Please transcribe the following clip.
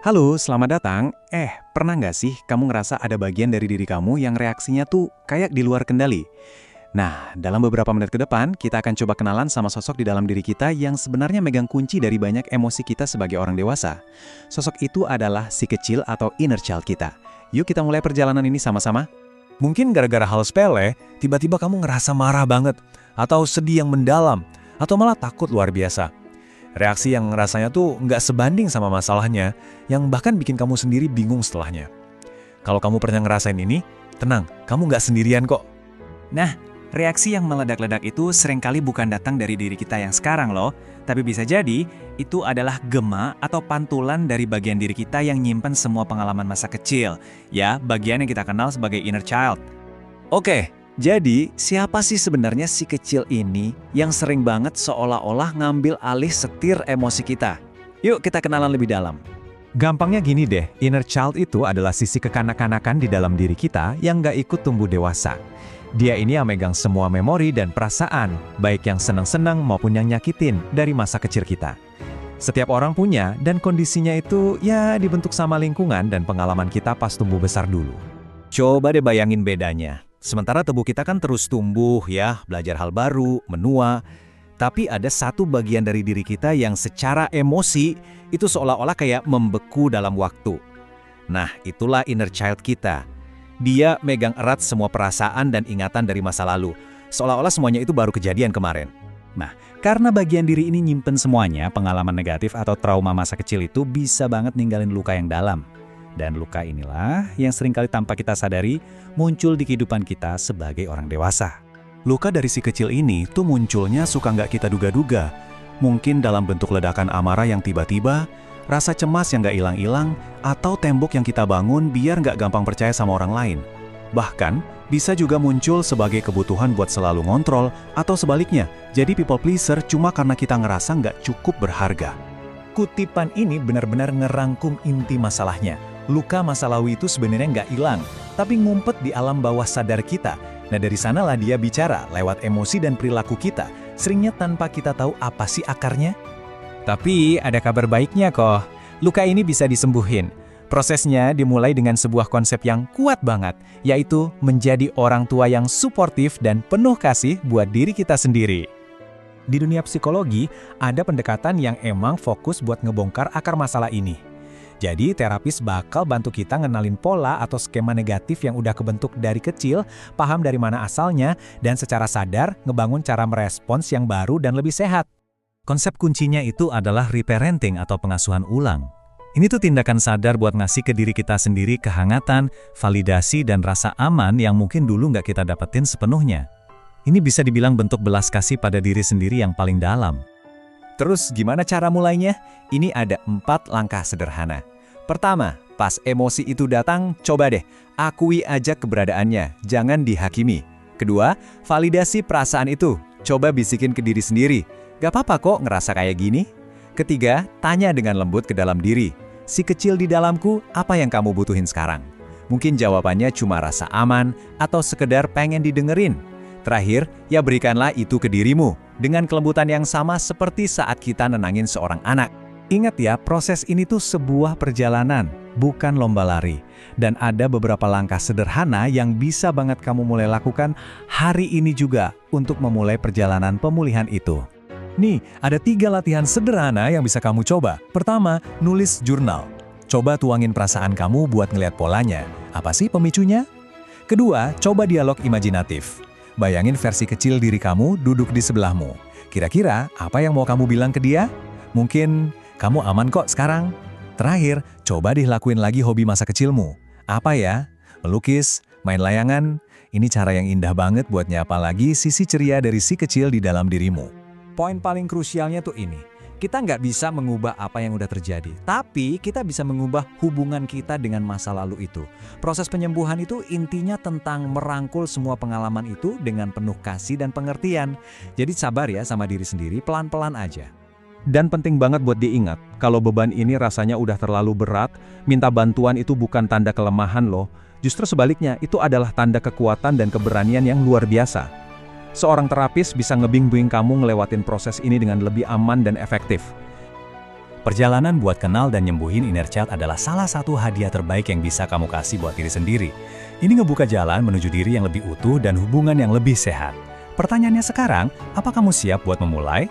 Halo, selamat datang. Pernah nggak sih kamu ngerasa ada bagian dari diri kamu yang reaksinya tuh kayak di luar kendali? Nah, dalam beberapa menit ke depan, kita akan coba kenalan sama sosok di dalam diri kita yang sebenarnya megang kunci dari banyak emosi kita sebagai orang dewasa. Sosok itu adalah si kecil atau inner child kita. Yuk kita mulai perjalanan ini sama-sama. Mungkin gara-gara hal sepele, tiba-tiba kamu ngerasa marah banget, atau sedih yang mendalam, atau malah takut luar biasa. Reaksi yang rasanya tuh nggak sebanding sama masalahnya, yang bahkan bikin kamu sendiri bingung setelahnya. Kalau kamu pernah ngerasain ini, tenang, kamu nggak sendirian kok. Nah, reaksi yang meledak-ledak itu seringkali bukan datang dari diri kita yang sekarang loh, tapi bisa jadi itu adalah gema atau pantulan dari bagian diri kita yang nyimpen semua pengalaman masa kecil, ya, bagian yang kita kenal sebagai inner child. Oke, jadi siapa sih sebenarnya si kecil ini yang sering banget seolah-olah ngambil alih setir emosi kita? Yuk kita kenalan lebih dalam. Gampangnya gini deh, inner child itu adalah sisi kekanak-kanakan di dalam diri kita yang nggak ikut tumbuh dewasa. Dia ini yang megang semua memori dan perasaan, baik yang senang-senang maupun yang nyakitin dari masa kecil kita. Setiap orang punya, dan kondisinya itu ya dibentuk sama lingkungan dan pengalaman kita pas tumbuh besar dulu. Coba deh bayangin bedanya. Sementara tubuh kita kan terus tumbuh ya, belajar hal baru, menua. Tapi ada satu bagian dari diri kita yang secara emosi itu seolah-olah kayak membeku dalam waktu. Nah, itulah inner child kita. Dia megang erat semua perasaan dan ingatan dari masa lalu. Seolah-olah semuanya itu baru kejadian kemarin. Nah, karena bagian diri ini nyimpen semuanya, pengalaman negatif atau trauma masa kecil itu bisa banget ninggalin luka yang dalam. Dan luka inilah yang seringkali tanpa kita sadari muncul di kehidupan kita sebagai orang dewasa. Luka dari si kecil ini tuh munculnya suka nggak kita duga-duga. Mungkin dalam bentuk ledakan amarah yang tiba-tiba, rasa cemas yang nggak hilang-hilang, atau tembok yang kita bangun biar nggak gampang percaya sama orang lain. Bahkan, bisa juga muncul sebagai kebutuhan buat selalu ngontrol, atau sebaliknya, jadi people pleaser cuma karena kita ngerasa nggak cukup berharga. Kutipan ini benar-benar ngerangkum inti masalahnya. Luka masa lalu itu sebenarnya nggak hilang, tapi ngumpet di alam bawah sadar kita. Nah dari sanalah dia bicara lewat emosi dan perilaku kita, seringnya tanpa kita tahu apa sih akarnya. Tapi ada kabar baiknya kok, luka ini bisa disembuhin. Prosesnya dimulai dengan sebuah konsep yang kuat banget, yaitu menjadi orang tua yang suportif dan penuh kasih buat diri kita sendiri. Di dunia psikologi, ada pendekatan yang emang fokus buat ngebongkar akar masalah ini. Jadi, terapis bakal bantu kita ngenalin pola atau skema negatif yang udah kebentuk dari kecil, paham dari mana asalnya, dan secara sadar ngebangun cara merespons yang baru dan lebih sehat. Konsep kuncinya itu adalah reparenting atau pengasuhan ulang. Ini tuh tindakan sadar buat ngasih ke diri kita sendiri kehangatan, validasi, dan rasa aman yang mungkin dulu nggak kita dapetin sepenuhnya. Ini bisa dibilang bentuk belas kasih pada diri sendiri yang paling dalam. Terus gimana cara mulainya? Ini ada 4 langkah sederhana. Pertama, pas emosi itu datang, coba deh, akui aja keberadaannya, jangan dihakimi. Kedua, validasi perasaan itu, coba bisikin ke diri sendiri. Gak apa-apa kok ngerasa kayak gini. Ketiga, tanya dengan lembut ke dalam diri. Si kecil di dalamku, apa yang kamu butuhin sekarang? Mungkin jawabannya cuma rasa aman atau sekedar pengen didengerin. Terakhir, ya berikanlah itu ke dirimu, dengan kelembutan yang sama seperti saat kita nenangin seorang anak. Ingat ya, proses ini tuh sebuah perjalanan, bukan lomba lari. Dan ada beberapa langkah sederhana yang bisa banget kamu mulai lakukan hari ini juga untuk memulai perjalanan pemulihan itu. Nih, ada 3 latihan sederhana yang bisa kamu coba. Pertama, nulis jurnal. Coba tuangin perasaan kamu buat ngeliat polanya. Apa sih pemicunya? Kedua, coba dialog imajinatif. Bayangin versi kecil diri kamu duduk di sebelahmu. Kira-kira apa yang mau kamu bilang ke dia? Mungkin, kamu aman kok sekarang. Terakhir, coba dilakuin lagi hobi masa kecilmu. Apa ya? Melukis, main layangan. Ini cara yang indah banget buat nyapa lagi sisi ceria dari si kecil di dalam dirimu. Poin paling krusialnya tuh ini. Kita nggak bisa mengubah apa yang udah terjadi, tapi kita bisa mengubah hubungan kita dengan masa lalu itu. Proses penyembuhan itu intinya tentang merangkul semua pengalaman itu dengan penuh kasih dan pengertian. Jadi sabar ya sama diri sendiri, pelan-pelan aja. Dan penting banget buat diingat, kalau beban ini rasanya udah terlalu berat, minta bantuan itu bukan tanda kelemahan loh. Justru sebaliknya, itu adalah tanda kekuatan dan keberanian yang luar biasa. Seorang terapis bisa ngebimbing kamu ngelewatin proses ini dengan lebih aman dan efektif. Perjalanan buat kenal dan nyembuhin inner child adalah salah satu hadiah terbaik yang bisa kamu kasih buat diri sendiri. Ini ngebuka jalan menuju diri yang lebih utuh dan hubungan yang lebih sehat. Pertanyaannya sekarang, apa kamu siap buat memulai?